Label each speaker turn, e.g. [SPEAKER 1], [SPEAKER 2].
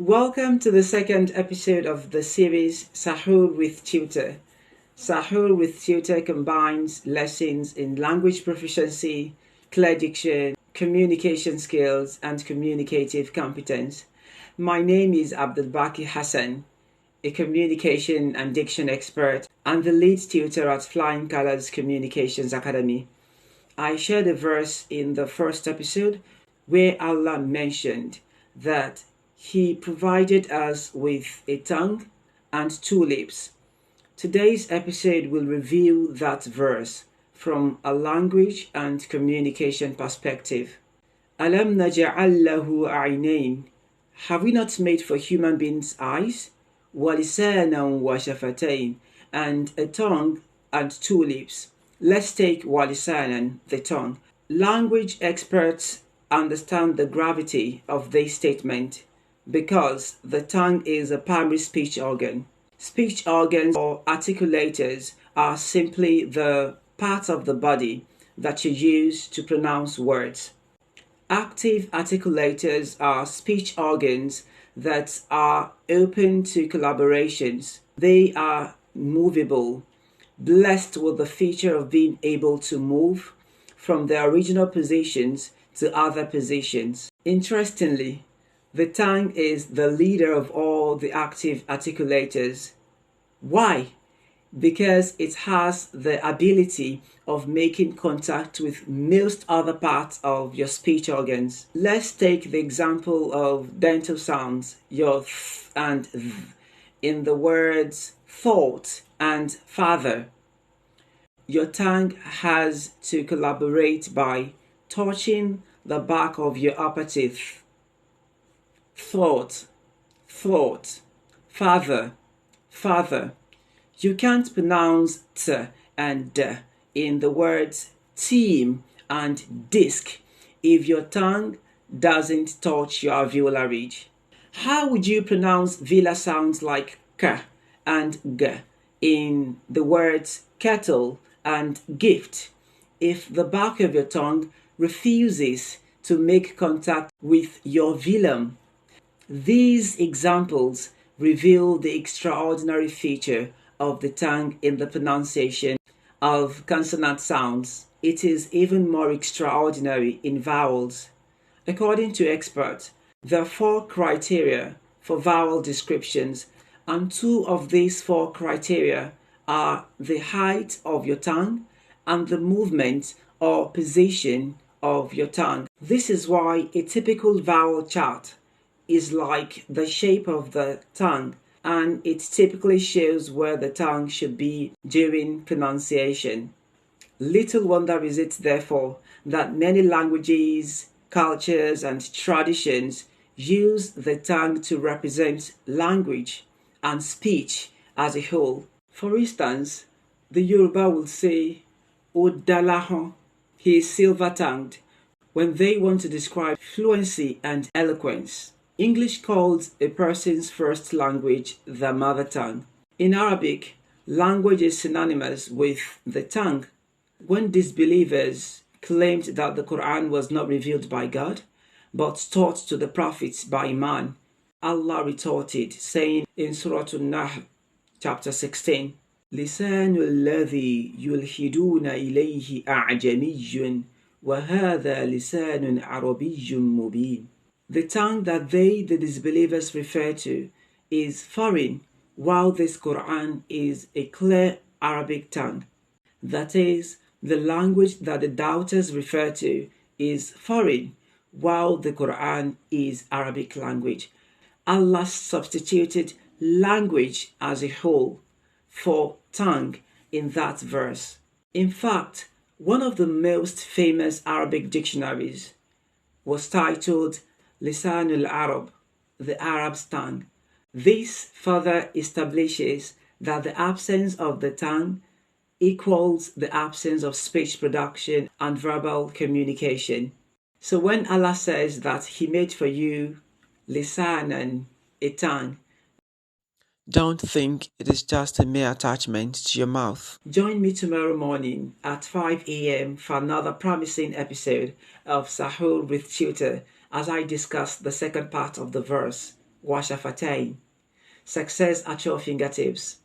[SPEAKER 1] Welcome to the second episode of the series Sahoor with Tutor. Sahoor with Tutor combines lessons in language proficiency, clear diction, communication skills, and communicative competence. My name is Abdulbaki Hassan, a communication and diction expert and the lead tutor at Flying Colors Communications Academy. I shared a verse in the first episode where Allah mentioned that He provided us with a tongue and two lips. Today's episode will review that verse from a language and communication perspective. Alam naj'al lahu a'inayn. Have we not made for human beings eyes? Walisanan wa shafatayn, and a tongue and two lips. Let's take walisanan, the tongue. Language experts understand the gravity of this statement because the tongue is a primary speech organ. Speech organs or articulators are simply the parts of the body that you use to pronounce words. Active articulators are speech organs that are open to collaborations. They are movable, blessed with the feature of being able to move from their original positions to other positions. Interestingly, the tongue is the leader of all the active articulators. Why? Because it has the ability of making contact with most other parts of your speech organs. Let's take the example of dental sounds, your th and th, in the words thought and father. Your tongue has to collaborate by touching the back of your upper teeth. Thought, thought, father, father. You can't pronounce t and d in the words team and disc if your tongue doesn't touch your alveolar ridge. How would you pronounce vela sounds like k and g in the words kettle and gift if the back of your tongue refuses to make contact with your velum? These examples reveal the extraordinary feature of the tongue in the pronunciation of consonant sounds. It is even more extraordinary in vowels. According to experts, there are 4 criteria for vowel descriptions, and 2 of these 4 criteria are the height of your tongue and the movement or position of your tongue. This is why a typical vowel chart is like the shape of the tongue, and it typically shows where the tongue should be during pronunciation. Little wonder is it, therefore, that many languages, cultures, and traditions use the tongue to represent language and speech as a whole. For instance, the Yoruba will say, Odalahan, he is silver-tongued, when they want to describe fluency and eloquence. English calls a person's first language the mother tongue. In Arabic, language is synonymous with the tongue. When disbelievers claimed that the Quran was not revealed by God, but taught to the prophets by man, Allah retorted, saying in Surah An-Nahl, chapter 16, لسان الذي يلحدون إليه أعجمي وهذا لسان عربي مبين. The tongue that they, the disbelievers, refer to is foreign, while this Quran is a clear Arabic tongue. That is, the language that the doubters refer to is foreign, while the Quran is Arabic language. Allah substituted language as a whole for tongue in that verse. In fact, one of the most famous Arabic dictionaries was titled Lisan al-Arab, the Arab's tongue. This further establishes that the absence of the tongue equals the absence of speech production and verbal communication. So when Allah says that He made for you lisanan, a tongue, don't think it is just a mere attachment to your mouth. Join me tomorrow morning at 5 a.m. for another promising episode of Sahoor with Tutor as I discuss the second part of the verse. washafatain. Success at your fingertips.